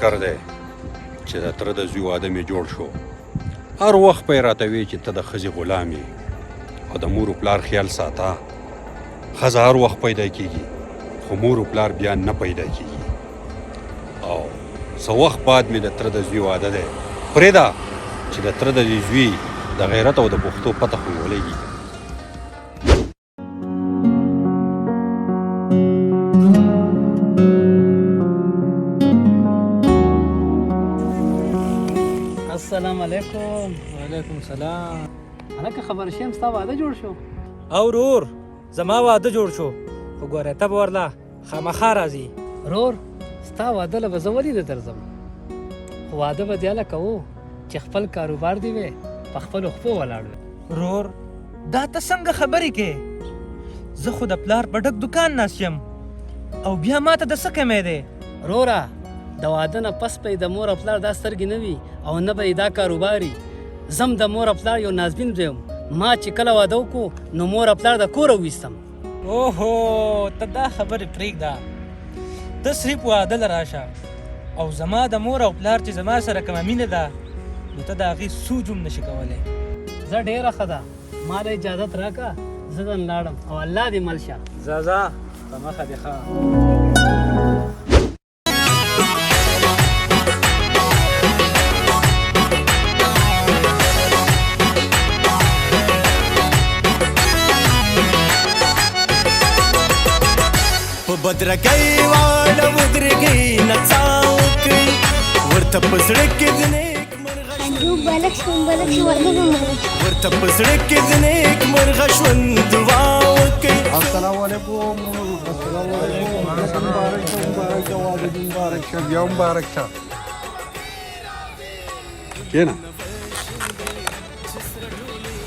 چکر دی چې د تره د زوی واده مې جوړ شو. هر وخت به یې راته وی چې ته د ښځې غلام یې او د مور و پلار خیال ساته. ښځه هر وخت پیدا کېږي خو مور و پلار بیا نه پیدا کېږي. او څه وخت بعد مې د تره د زوی واده دی. پرېږده چې د تره د زوی د غیرت او د پښتو پته خو یې ولګي. السلام علیکم. وعلیکم السلام. هلکه خبر شیم ستا واده جوړ شو؟ او رور زما واده جوړ شو خو ګوره ته به ورله خامخا راځي. رور ستا واده له به زه ولې نه درځم خو واده به دې هله کوو چې خپل کاروبار دې وی په خپلو خپو ولاړ وي. رور دا ته څنګه خبرې کې؟ زه خو د پلار په ډک دکان ناست یم او بیا ماته د څه کمی دی؟ روره د واده نه پس به د مور او پلار دا سترګې نه وي او نه به دا کاروباري. زم د مور او پلار یو نازبین یم. ما چې کله واده وکړو نو مور او پلار د کوره وویستم. اوهو ته دا خبرې پرېږده. ته صرف واده له راشه او زما د مور او پلار چې زما سره کومه مینه ده نو ته د هغې سوچ هم نشي کولی. زه ډېره ښه ده ما له اجازت راکړه زه ځم لاړم او الله دې مل شه. ځه په مخه دې ښه. بدرګي واړه ودرګي نڅاو کوي ورته پسړه کې ځنیک مرغه انجو بالک شو ورته ورته پسړه کې ځنیک مرغه شوند دعا کوي. السلام علیکم. السلام علیکم. مبارک جواب مبارک شه بیا مبارک شه. کېنه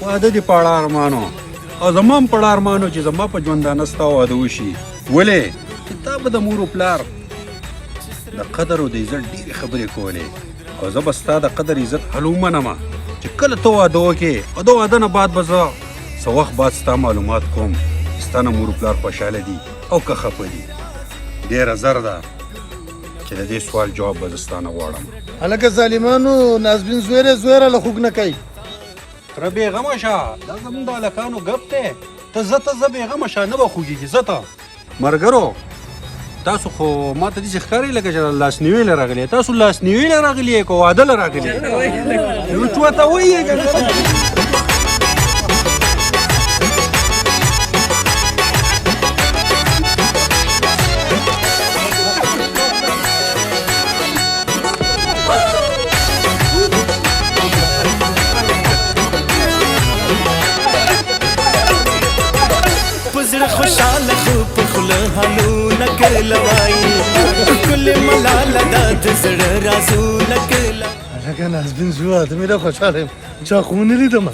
واده دې په اړه ارمانو او زما هم په اړه ارمانو چې زما په ژوندانه ستا واده وشي. ولې چې تا به د مور و پلار د قدر او د عزت ډېرې خبرې کولې او زه به ستا د قدر عزت هلو منمه چې کله ته واده وکړې او د واده نه بعد به زه څه وخت بعد ستا معلومات کوم چې ستا نه مور و پلار خوشحاله دي او که خفه دي. ډېره زر ده چې د دې سوال جواب به زه ستا نه غواړم. هلکه ظالمانو نازبین زویره له خوږ نه کوي. تره بېغمه شه دا زموږ د هلکانو ګپ دی. ته زه بېغمه شه نه به خوږېږي. زه ته مرګرو تاسو خو ما ته داسې ښکاري لکه چې لاسنیوي له راغلي. تاسو لاسنیوي له راغلي یې که واده له راغلي نو چوته وایې که خوشاله خو په خوله حالونه کلوایي ګل ملاله دا د زړه رازونه کله. هلکه نازبین زویه ته مې ډېر خوشحاله یم چا خو ونه لیدمه.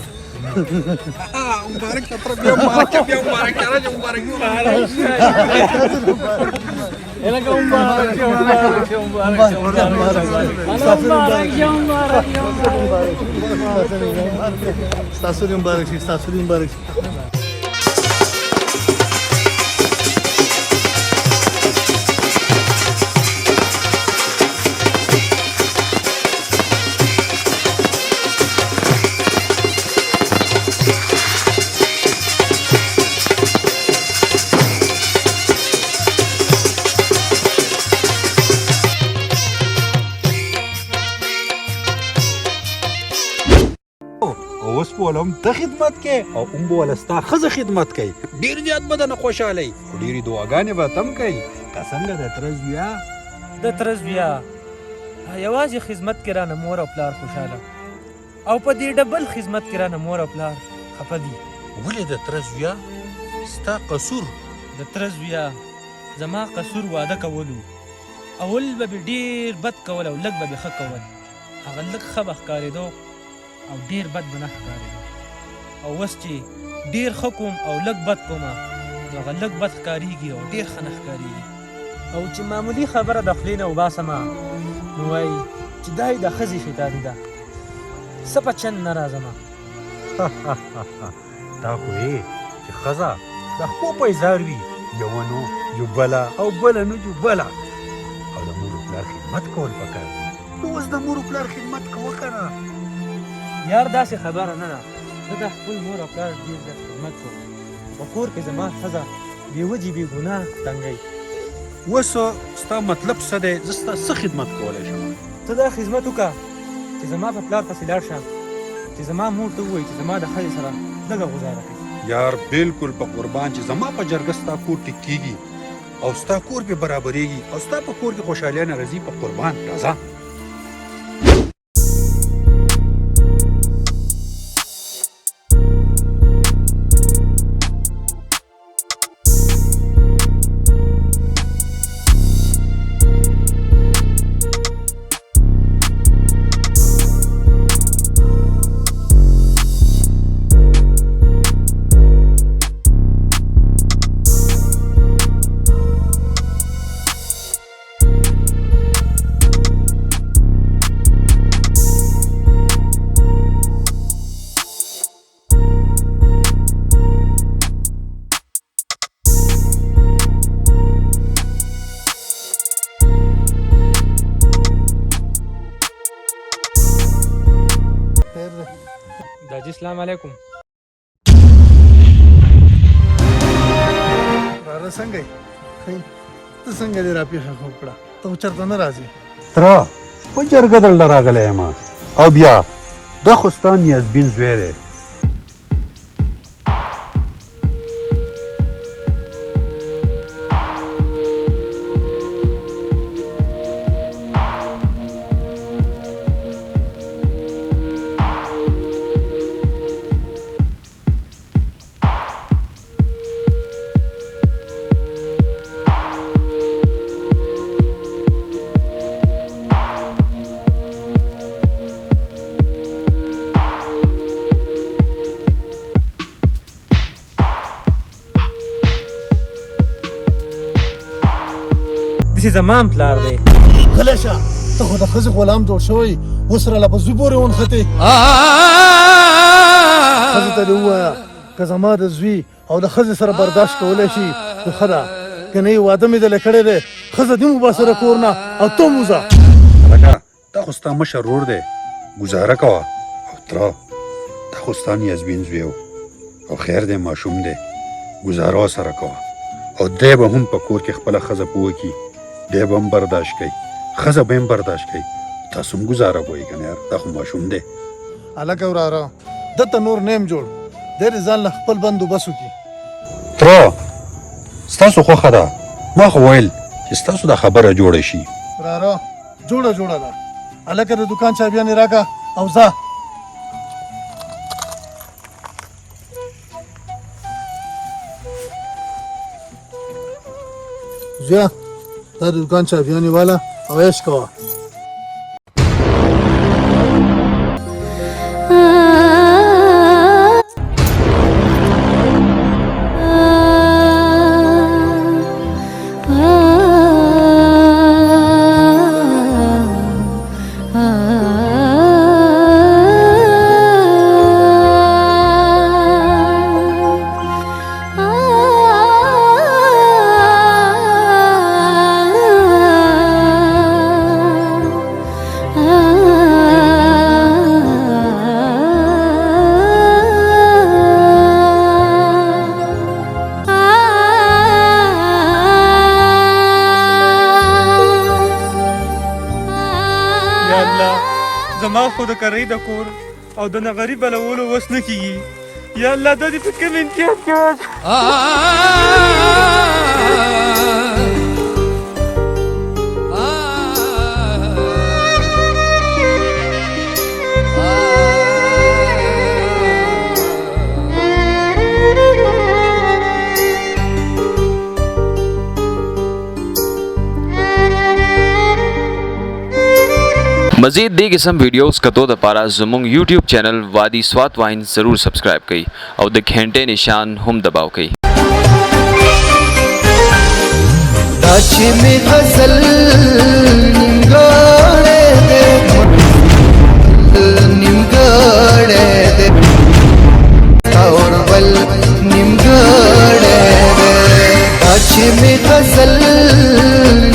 مبارک شه تره بیا مبارک شه بیا مبارک شه راځه مبارک شه. هلکه مبارک شه مبارک شه مبارک شه ستاسو دې مبارک شي ستاسو دې مبارک شي. اوس به ولهم ته خدمت کې او هم به وله ستا ښځه خدمت کوي. ډېر زیات به درنه خوشحاله وي خو ډېرې دعاګانې به تم کوي. که څنګه د تره زویه د تره زویه یوازې خدمت کې رانه مور او پلار خوشحاله او په دې ډبل خدمت کې رانه مور او پلار خفه دي. ولې د تره زویه ستا قصور؟ د تره زویه زما قصور واده کولو. اول به مې ډېر بد کول او لږ به مې ښه کول. هغه لږ ښه به ښکارېدو او ډېر بد به نه ښکارېدو. او اوس چې ډېر ښه کوم او لږ بد کومه نو هغه لږ بد ښکارېږي او ډېر ښه نه ښکارېږي. او چې معمولي خبره د خولې نه وباسمه نو وایي چې دا یې د ښځې شیطاني ده. څه په چند نه راځمه. دا خو یې چې ښځه د خپو په اظهار وي یوه نو جو بله او بله نو جو بله او د مور پلار خدمت کول پکار دي نو اوس د مور او پلار خدمت کوه که نه یار داسې خبره نه ده زه د خپل مور او پلار ډېر زیات خدمت کوم په کور کې زما ښځه بې وجې بې ګناه تنګوي اوس ستا مطلب څه دی زه ستا څه خدمت کولی شم ته دا خدمت وکړه چې زما په پلار پسې لاړ شه چې زما مور ته ووایي چې زما د ښځې سره لږه ګزاره کوي یار بالکل په قربان چې زما په جرګه ستا کور ټیک کېږي او ستا کور پې برابرېږي او ستا په کور کې خوشحالیانه راځي په قربان راځه داجي السلام علیکم راره څنګه یې ښه ته څنګه دې راپېښه خو کړه ته خو چېرته نه راځې تره په جرګه دلته راغلی یم او بیا دا خو ستا نیازبین زوی دی داسې زما هم پلار دی غلی شه ته خو د ښځې غلام جوړ شوی اوس راله په زوی پورې ونښتې ښځې ته دې ووایه که زما د زوی او د ښځې سره برداشت کولی شي نو ښه ده که نه یې واده مې دله کړی دی ښځه دې وباسه د کور نه او ته هم وځه هلکه دا خو ستا مشر ورور دی ګزاره کوه او تره دا خو ستا نیازبین زوی او خیر دی ماشوم دی ګزاره سره کوه او دی به هم په کور کې خپله ښځه پوه کړي دی به هم برداشت کوي ښځه به هم برداشت کوي تاسو هم ګزاره کوئ که نه یار دا خو ماشوم دی هلکه وراره دته نور نیم جوړ دی دې ځان له خپل بندوبست وکړي تره ستاسو خوښه ده ما خو ویل چې ستاسو دا خبره جوړه شي وراره جوړه ده هلکه د دوکان چابیانې راکړه او ځه زویه دا د دوکان چابیانې والا او عیش کوه زما خو د کرۍ د کور او د نغري بلولو وس نه کېږي یا الله دا دې په کوم امتیاز کې मज़ीद दी किस्म वीडियोस कतो द पारा ज़ुमुंग यूट्यूब चैनल वादी स्वात वाइन ज़रूर सब्सक्राइब कई और द घंटे निशान हम दबाव कई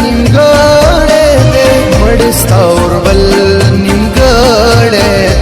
निमगढ़